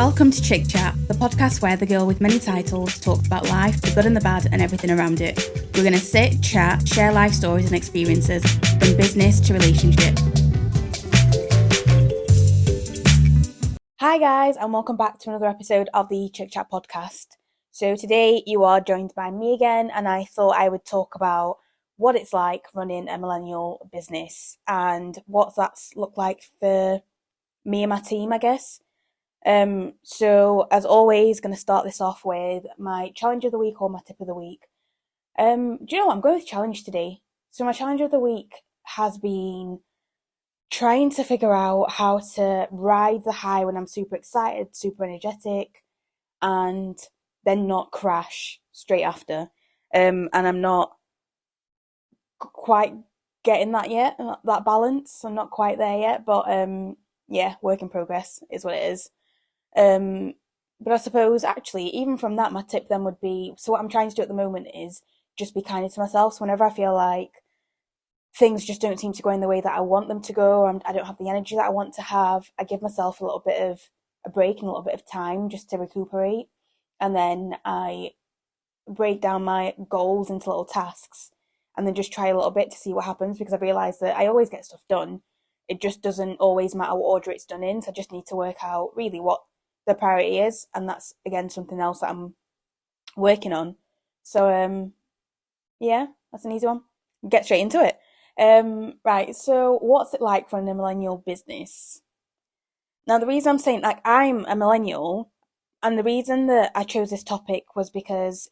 Welcome to Chik Chat, the podcast where the girl with many titles talks about life, the good and the bad, and everything around it. We're going to sit, chat, share life stories and experiences, from business to relationship. Hi guys, and welcome back to another episode of the Chik Chat podcast. So today you are joined by me again, and I thought I would talk about what it's like running a millennial business and what that's looked like for me and my team, I guess. So as always, going to start this off with my challenge of the week or my tip of the week. Do you know what? I'm going with challenge today. So my challenge of the week has been trying to figure out how to ride the high when I'm super excited, super energetic, and then not crash straight after. And I'm not quite getting that yet, that balance. I'm not quite there yet, but yeah, work in progress is what it is. But I suppose actually, even from that, my tip then would be, so what I'm trying to do at the moment is just be kinder to myself. So whenever I feel like things just don't seem to go in the way that I want them to go, or I don't have the energy that I want to have, I give myself a little bit of a break and a little bit of time just to recuperate. And then I break down my goals into little tasks and then just try a little bit to see what happens, because I realise that I always get stuff done. It just doesn't always matter what order it's done in. So I just need to work out really what the priority is, and that's again something else that I'm working on. So yeah, that's an easy one. Get straight into it. Right, so what's it like running a millennial business? Now the reason I'm saying, like, I'm a millennial, and the reason that I chose this topic was because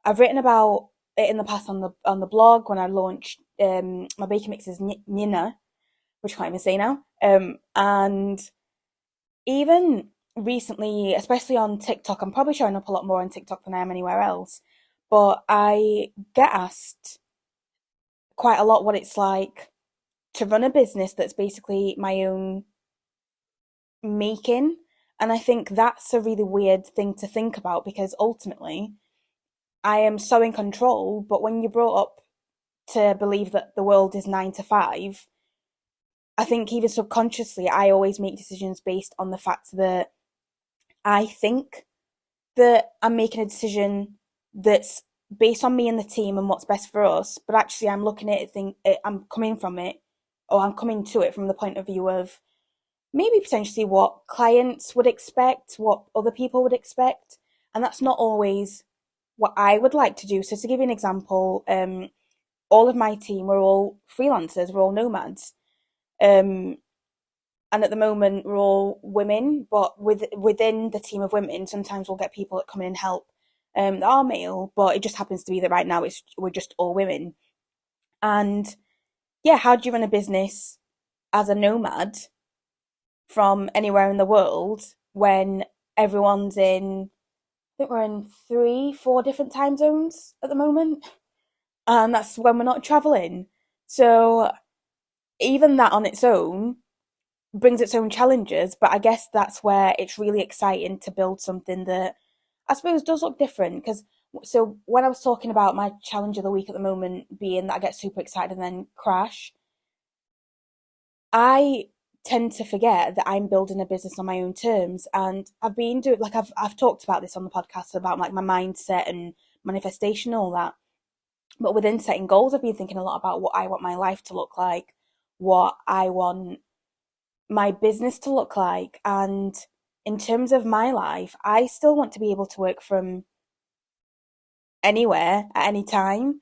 I've written about it in the past on the blog when I launched my baking mixes Nina, which I can't even say now. And even recently, especially on TikTok, I'm probably showing up a lot more on TikTok than I am anywhere else, but I get asked quite a lot what it's like to run a business that's basically my own making. And I think that's a really weird thing to think about, because ultimately I am so in control, but when you're brought up to believe that the world is 9 to 5, I think even subconsciously I always make decisions based on the fact that I think that I'm making a decision that's based on me and the team and what's best for us, but actually I'm looking at it, I'm coming to it from the point of view of maybe potentially what clients would expect, what other people would expect, and that's not always what I would like to do. So to give you an example, all of my team, we're all freelancers, we're all nomads. And at the moment we're all women, but within the team of women, sometimes we'll get people that come in and help that are male, but it just happens to be that right now we're just all women. And yeah, how do you run a business as a nomad from anywhere in the world when everyone's in, I think we're in 3-4 different time zones at the moment, and that's when we're not traveling. So even that on its own brings its own challenges, but I guess that's where it's really exciting to build something that I suppose does look different. Because so when I was talking about my challenge of the week at the moment being that I get super excited and then crash, I tend to forget that I'm building a business on my own terms, and I've been doing, like, I've talked about this on the podcast about like my mindset and manifestation and all that. But within setting goals, I've been thinking a lot about what I want my life to look like, what I want my business to look like. And in terms of my life, I still want to be able to work from anywhere at any time.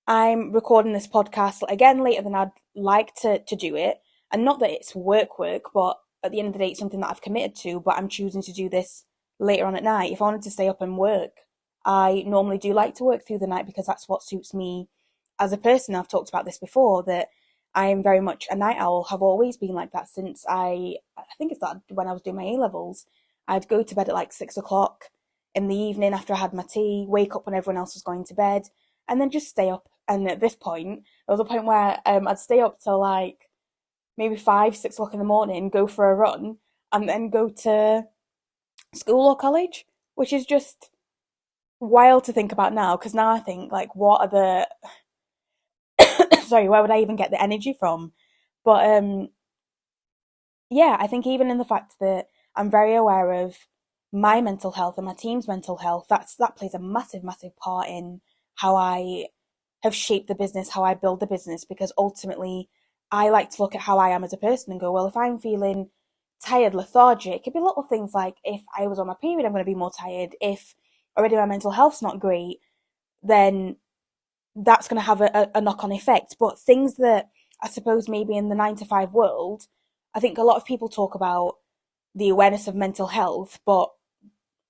I'm recording this podcast again later than I'd like to do it, and not that it's work, but at the end of the day it's something that I've committed to, but I'm choosing to do this later on at night. If I wanted to stay up and work, I normally do like to work through the night, because that's what suits me as a person. I've talked about this before, that I am very much a night owl, have always been like that since I think it started when I was doing my A-levels. I'd go to bed at like 6 o'clock in the evening after I had my tea, wake up when everyone else was going to bed, and then just stay up. And at this point, there was a point where I'd stay up till like maybe 5-6 o'clock in the morning, go for a run, and then go to school or college, which is just wild to think about now, because now I think, like, what are the sorry, where would I even get the energy from? But yeah, I think even in the fact that I'm very aware of my mental health and my team's mental health. That plays a massive, massive part in how I have shaped the business, how I build the business, because ultimately I like to look at how I am as a person and go, well, if I'm feeling tired, lethargic, it could be little things like if I was on my period, I'm going to be more tired. If already my mental health's not great, then that's going to have a knock-on effect. But things that I suppose maybe in the 9 to 5 world, I think a lot of people talk about the awareness of mental health, but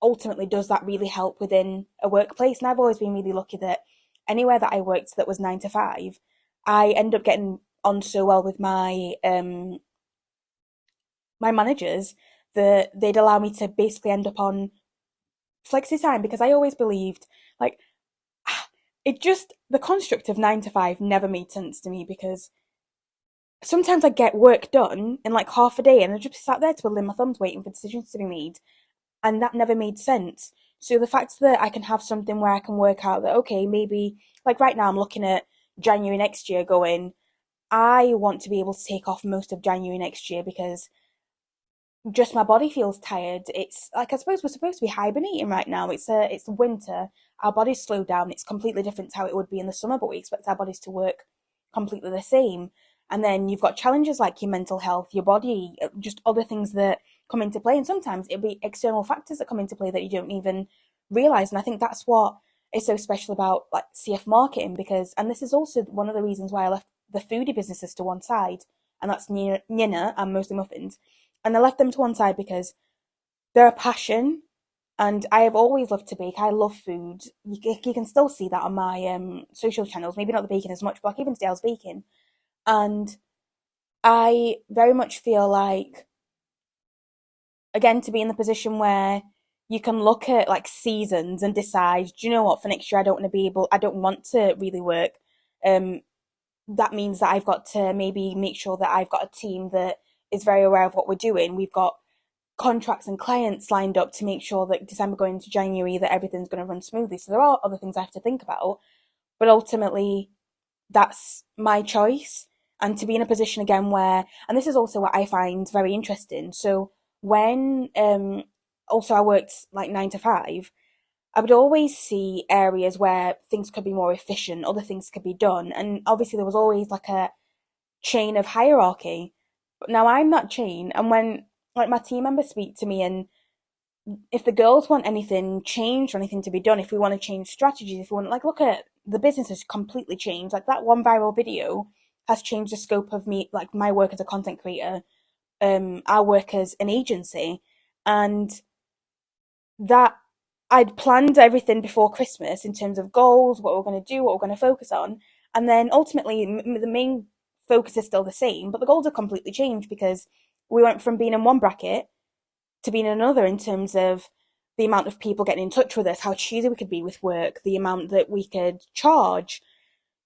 ultimately, does that really help within a workplace? And I've always been really lucky that anywhere that I worked that was 9 to 5, I end up getting on so well with my managers that they'd allow me to basically end up on flexi time, because I always believed like it just the construct of 9 to 5 never made sense to me, because sometimes I get work done in like half a day and I just sat there twiddling my thumbs waiting for decisions to be made, and that never made sense. So the fact that I can have something where I can work out that, okay, maybe like right now I'm looking at January next year going, I want to be able to take off most of January next year because just my body feels tired. It's like I suppose we're supposed to be hibernating right now. It's winter. Our bodies slow down. It's completely different to how it would be in the summer, but we expect our bodies to work completely the same. And then you've got challenges like your mental health, your body, just other things that come into play. And sometimes it'll be external factors that come into play that you don't even realize. And I think that's what is so special about like CF marketing, because, and this is also one of the reasons why I left the foodie businesses to one side, and that's Nina and Mostly Muffins. And I left them to one side because they're a passion, and I have always loved to bake. I love food. You can still see that on my social channels. Maybe not the baking as much, but like even today I was baking. And I very much feel like, again, to be in the position where you can look at like seasons and decide, do you know what, for next year I don't want to really work. Um, that means that I've got to maybe make sure that I've got a team that is very aware of what we're doing. We've got contracts and clients lined up to make sure that December going into January that everything's going to run smoothly. So there are other things I have to think about, but ultimately that's my choice. And to be in a position again where, and this is also what I find very interesting. So when also I worked like 9 to 5, I would always see areas where things could be more efficient, other things could be done, and obviously there was always like a chain of hierarchy. But now I'm that chain, and when like my team members speak to me, and if the girls want anything changed or anything to be done, if we want to change strategies, if we want like look at the business has completely changed. Like that one viral video has changed the scope of me, like my work as a content creator, our work as an agency, and that I'd planned everything before Christmas in terms of goals, what we're going to do, what we're going to focus on, and then ultimately the main focus is still the same, but the goals have completely changed because we went from being in one bracket to being in another in terms of the amount of people getting in touch with us, how choosy we could be with work, the amount that we could charge,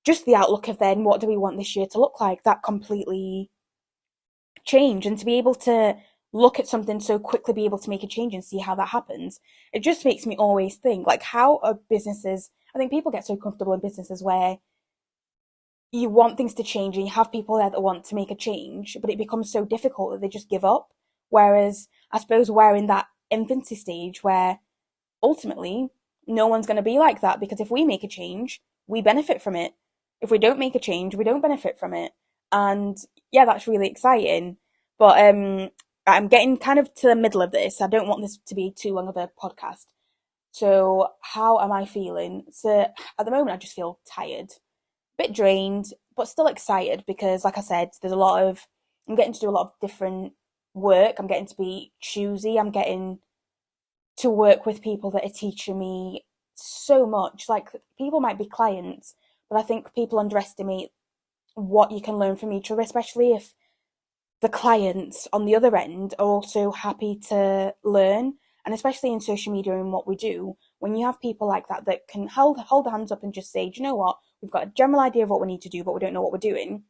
just the outlook of then what do we want this year to look like. That completely changed, and to be able to look at something so quickly, be able to make a change and see how that happens, it just makes me always think like how are businesses, I think people get so comfortable in businesses where you want things to change and you have people there that want to make a change, but it becomes so difficult that they just give up. Whereas I suppose we're in that infancy stage where ultimately no one's going to be like that, because if we make a change, we benefit from it. If we don't make a change, we don't benefit from it. And yeah, that's really exciting. But I'm getting kind of to the middle of this. I don't want this to be too long of a podcast. So how am I feeling? So at the moment, I just feel tired, a bit drained, but still excited because, like I said, I'm getting to do a lot of different work. I'm getting to be choosy. I'm getting to work with people that are teaching me so much. Like people might be clients, but I think people underestimate what you can learn from each other, especially if the clients on the other end are also happy to learn. And especially in social media and what we do, when you have people like that that can hold their hands up and just say, do you know what, we've got a general idea of what we need to do, but we don't know what we're doing.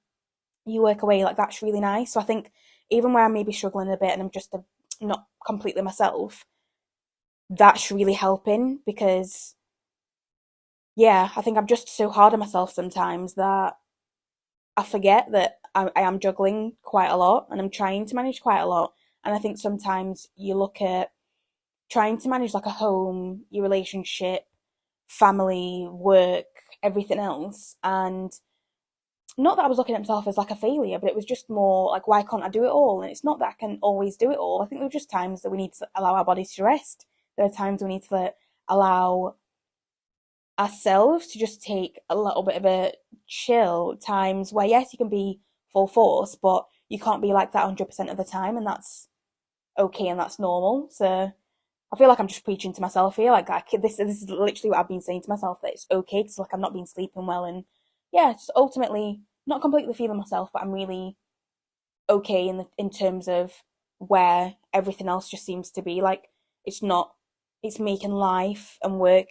You work away, like that's really nice. So I think even where I'm maybe struggling a bit and I'm just not completely myself, that's really helping because, yeah, I think I'm just so hard on myself sometimes that I forget that I am juggling quite a lot and I'm trying to manage quite a lot. And I think sometimes you look at trying to manage like a home, your relationship, family, work, everything else. And not that I was looking at myself as like a failure, but it was just more like, why can't I do it all? And it's not that I can always do it all. I think there are just times that we need to allow our bodies to rest. There are times we need to allow ourselves to just take a little bit of a chill, times where yes, you can be full force, but you can't be like that 100% of the time, and that's okay and that's normal. So I feel like I'm just preaching to myself here. Like this is literally what I've been saying to myself, that it's okay because like I'm not been sleeping well, and yeah, just ultimately not completely feeling myself, but I'm really okay in terms of where everything else just seems to be. Like it's not, it's making life and work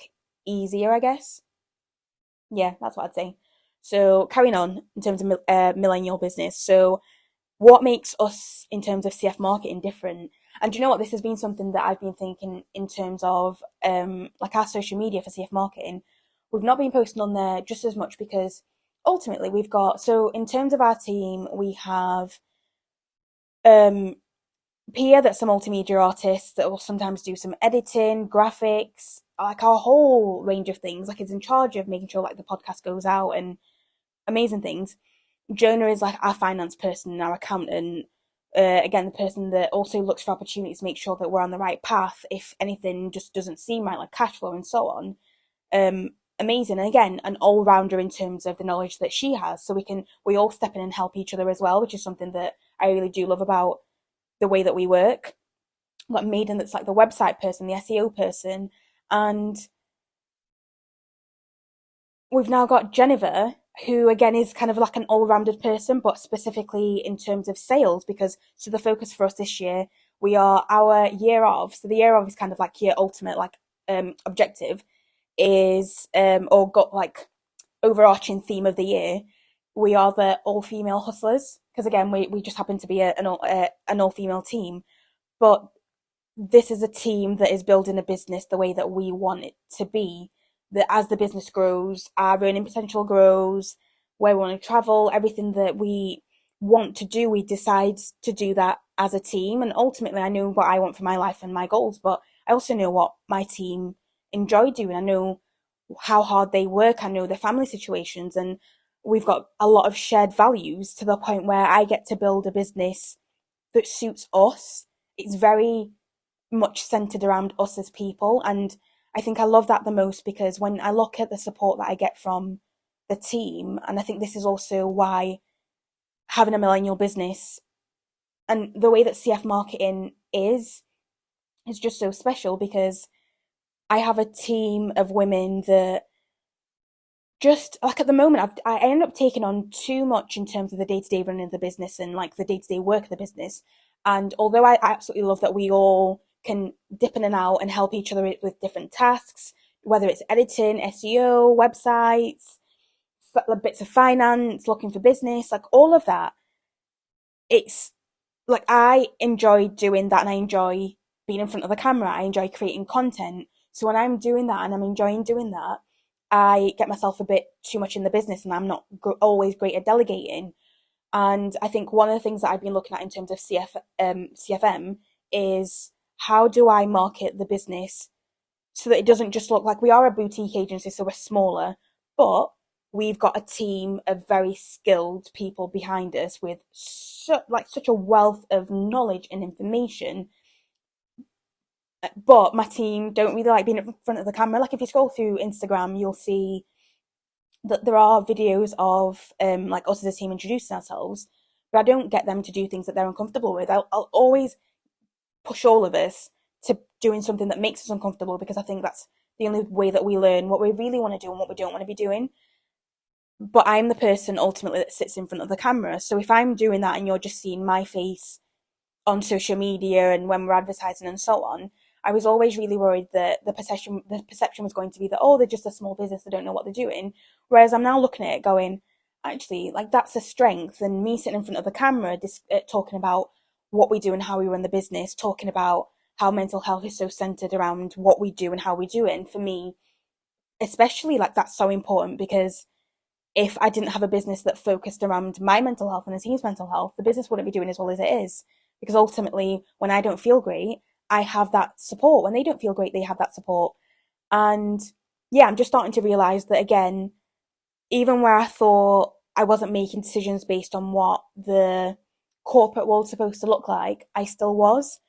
easier, I guess. Yeah, that's what I'd say. So carrying on in terms of millennial business. So what makes us in terms of CF marketing different? And do you know what? This has been something that I've been thinking in terms of like our social media for CF marketing. We've not been posting on there just as much because ultimately we've got, so in terms of our team, we have um Pia, that's a multimedia artist that will sometimes do some editing, graphics, like a whole range of things. Like is in charge of making sure like the podcast goes out and amazing things. Jonah is like our finance person, our accountant. Again, the person that also looks for opportunities to make sure that we're on the right path if anything just doesn't seem right, like cash flow and so on. Amazing. And again, an all rounder in terms of the knowledge that she has. So we all step in and help each other as well, which is something that I really do love about the way that we work. Like Maiden, that's like the website person, the SEO person, and we've now got Jennifer, who again is kind of like an all-rounded person, but specifically in terms of sales, because so the focus for us this year, we are our year of. So the year of is kind of like your ultimate like objective is or got like overarching theme of the year. We are the all-female hustlers because again we just happen to be an all-female team, but this is a team that is building a business the way that we want it to be. That as the business grows, our earning potential grows, where we want to travel, everything that we want to do, we decide to do that as a team. And ultimately, I know what I want for my life and my goals, but I also know what my team enjoy doing. I know how hard they work. I know their family situations, and we've got a lot of shared values to the point where I get to build a business that suits us. It's very much centered around us as people. And I think I love that the most because when I look at the support that I get from the team, and I think this is also why having a millennial business and the way that CF marketing is just so special because I have a team of women that just like at the moment I end up taking on too much in terms of the day-to-day running of the business and like the day-to-day work of the business. And although I absolutely love that we all can dip in and out and help each other with different tasks, whether it's editing, SEO, websites, bits of finance, looking for business, like all of that, it's like I enjoy doing that and I enjoy being in front of the camera. I enjoy creating content. So when I'm doing that and I'm enjoying doing that, I get myself a bit too much in the business and I'm not always great at delegating. And I think one of the things that I've been looking at in terms of CFM is how do I market the business so that it doesn't just look like we are a boutique agency, so we're smaller, but we've got a team of very skilled people behind us with such a wealth of knowledge and information. But my team don't really like being in front of the camera. Like if you scroll through Instagram, you'll see that there are videos of like us as a team introducing ourselves, but I don't get them to do things that they're uncomfortable with. I'll always push all of us to doing something that makes us uncomfortable because I think that's the only way that we learn what we really want to do and what we don't want to be doing. But I'm the person ultimately that sits in front of the camera. So if I'm doing that and you're just seeing my face on social media and when we're advertising and so on, I was always really worried that the perception was going to be that, oh, they're just a small business, they don't know what they're doing. Whereas I'm now looking at it going, actually, like that's a strength. And me sitting in front of the camera, talking about what we do and how we run the business, talking about how mental health is so centered around what we do and how we do it. And for me, especially, like that's so important because if I didn't have a business that focused around my mental health and the team's mental health, the business wouldn't be doing as well as it is because ultimately when I don't feel great, I have that support. When they don't feel great, they have that support. And yeah, I'm just starting to realize that again, even where I thought I wasn't making decisions based on what the corporate world's supposed to look like, I still was.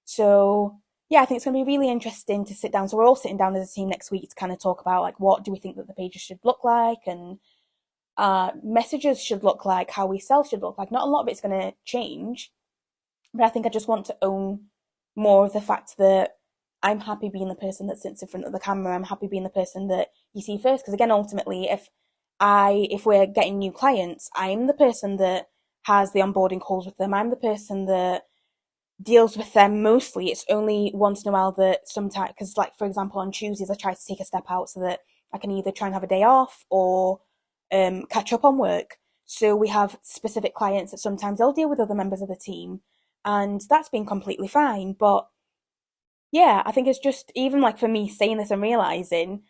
So yeah, I think it's going to be really interesting to sit down. So we're all sitting down as a team next week to kind of talk about like what do we think that the pages should look like, and messages should look like, how we sell should look like. Not a lot of it's going to change, but I think I just want to own more of the fact that I'm happy being the person that sits in front of the camera. I'm happy being the person that you see first. Because again, ultimately, if we're getting new clients, I'm the person that has the onboarding calls with them. I'm the person that deals with them mostly. It's only once in a while that sometimes, because like for example on Tuesdays I try to take a step out so that I can either try and have a day off or catch up on work. So we have specific clients that sometimes they'll deal with other members of the team, and that's been completely fine. But yeah, I think it's just, even like for me saying this and realizing,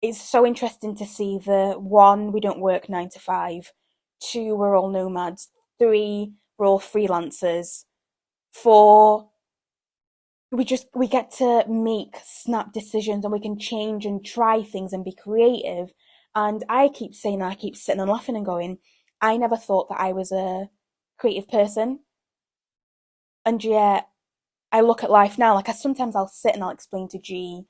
it's so interesting to see the one, we don't work 9 to 5, two, we're all nomads, three, we're all freelancers, four, we get to make snap decisions and we can change and try things and be creative. And I keep saying that, I keep sitting and laughing and going, I never thought that I was a creative person. And yet I look at life now, like sometimes I'll sit and I'll explain to G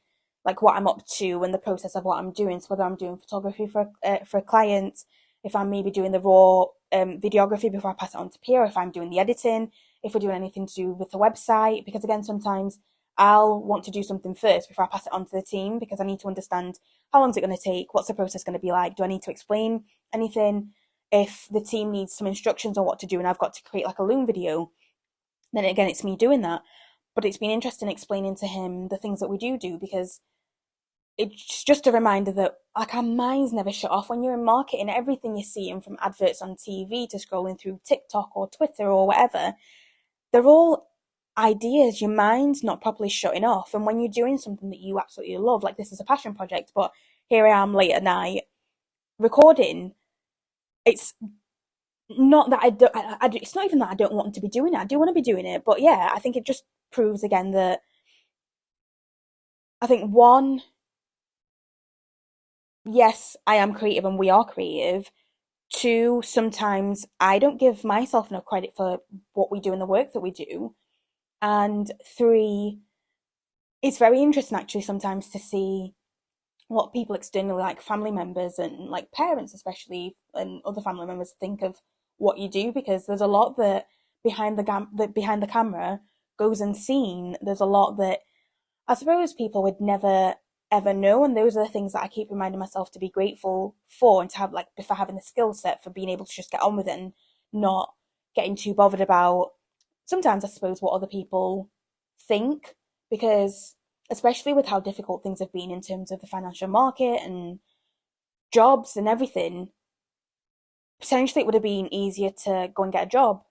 like what I'm up to and the process of what I'm doing. So whether I'm doing photography for a client, if I'm maybe doing the raw videography before I pass it on to Pierre, if I'm doing the editing, if we're doing anything to do with the website, because again sometimes I'll want to do something first before I pass it on to the team, because I need to understand how long is it going to take, what's the process going to be like, do I need to explain anything, if the team needs some instructions on what to do and I've got to create like a Loom video, then again it's me doing that. But it's been interesting explaining to him the things that we do, because it's just a reminder that like our minds never shut off. When you're in marketing, everything you're seeing, from adverts on TV to scrolling through TikTok or Twitter or whatever, they're all ideas. Your mind's not properly shutting off. And when you're doing something that you absolutely love, like this is a passion project, but here I am late at night recording, it's not that I don't, it's not even that I don't want to be doing it. I do want to be doing it. But yeah, I think it just proves again that I think one, yes, I am creative and we are creative. Two, sometimes I don't give myself enough credit for what we do and the work that we do. And three, it's very interesting actually sometimes to see what people externally, like family members and like parents especially, and other family members think of what you do, because there's a lot that behind the camera goes unseen. There's a lot that I suppose people would never ever know, and those are the things that I keep reminding myself to be grateful for, and to have like for having the skill set for being able to just get on with it and not getting too bothered about sometimes I suppose what other people think, because especially with how difficult things have been in terms of the financial market and jobs and everything, potentially it would have been easier to go and get a job,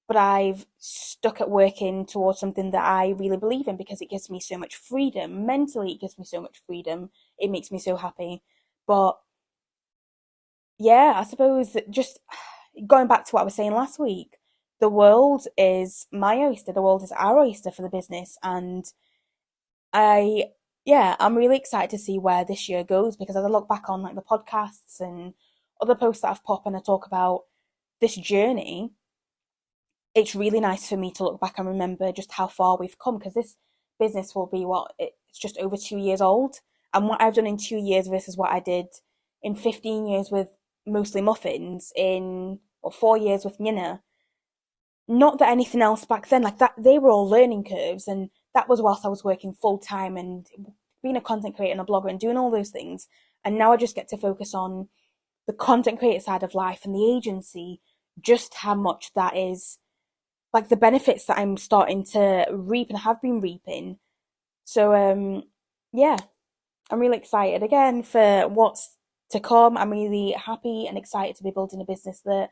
but I've stuck at working towards something that I really believe in, because it gives me so much freedom. Mentally, it gives me so much freedom. It makes me so happy. But yeah, I suppose that just going back to what I was saying last week, the world is my oyster, the world is our oyster for the business. And I, yeah, I'm really excited to see where this year goes, because as I look back on like the podcasts and other posts that I've put up and I talk about this journey, it's really nice for me to look back and remember just how far we've come, because this business will be it's just over 2 years old. And what I've done in 2 years versus what I did in 15 years with mostly muffins, in or 4 years with Nina. Not that anything else back then, like that, they were all learning curves, and that was whilst I was working full time and being a content creator and a blogger and doing all those things. And now I just get to focus on the content creator side of life and the agency, just how much that is like the benefits that I'm starting to reap and have been reaping. So yeah, I'm really excited again for what's to come. I'm really happy and excited to be building a business that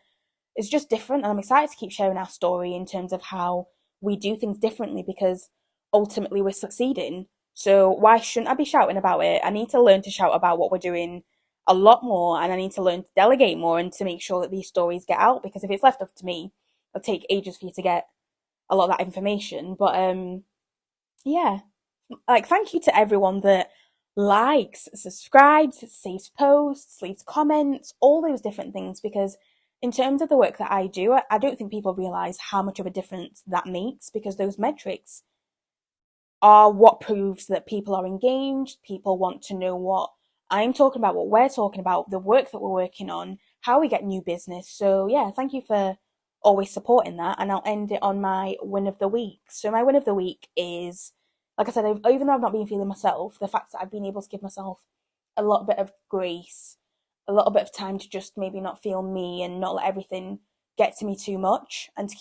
is just different, and I'm excited to keep sharing our story in terms of how we do things differently, because ultimately we're succeeding. So why shouldn't I be shouting about it? I need to learn to shout about what we're doing a lot more, and I need to learn to delegate more and to make sure that these stories get out, because if it's left up to me, it'll take ages for you to get a lot of that information. But yeah, like thank you to everyone that likes, subscribes, saves posts, leaves comments, all those different things, because in terms of the work that I do, I don't think people realize how much of a difference that makes, because those metrics are what proves that people are engaged, people want to know what I'm talking about, what we're talking about, the work that we're working on, how we get new business. So yeah, thank you for always supporting that. And I'll end it on my win of the week. So my win of the week is, like I said, even though I've not been feeling myself, the fact that I've been able to give myself a little bit of grace, a little bit of time to just maybe not feel me and not let everything get to me too much, and to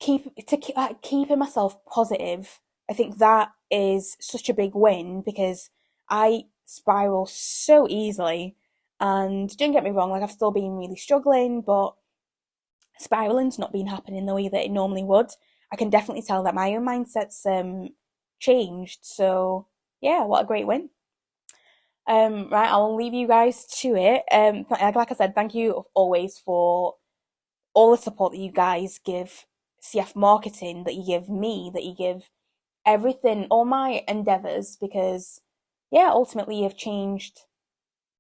keeping myself positive. I think that is such a big win, because I spiral so easily. And don't get me wrong, like I've still been really struggling, but spiraling's not been happening the way that it normally would. I can definitely tell that my own mindset's changed. So yeah, what a great win. Right, I'll leave you guys to it. Like I said, thank you always for all the support that you guys give CF marketing, that you give me, that you give everything, all my endeavors, because yeah, ultimately you've changed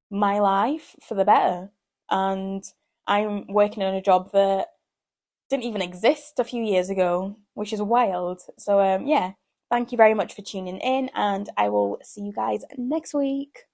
my life for the better. And I'm working on a job that didn't even exist a few years ago, which is wild. So yeah, thank you very much for tuning in, and I will see you guys next week.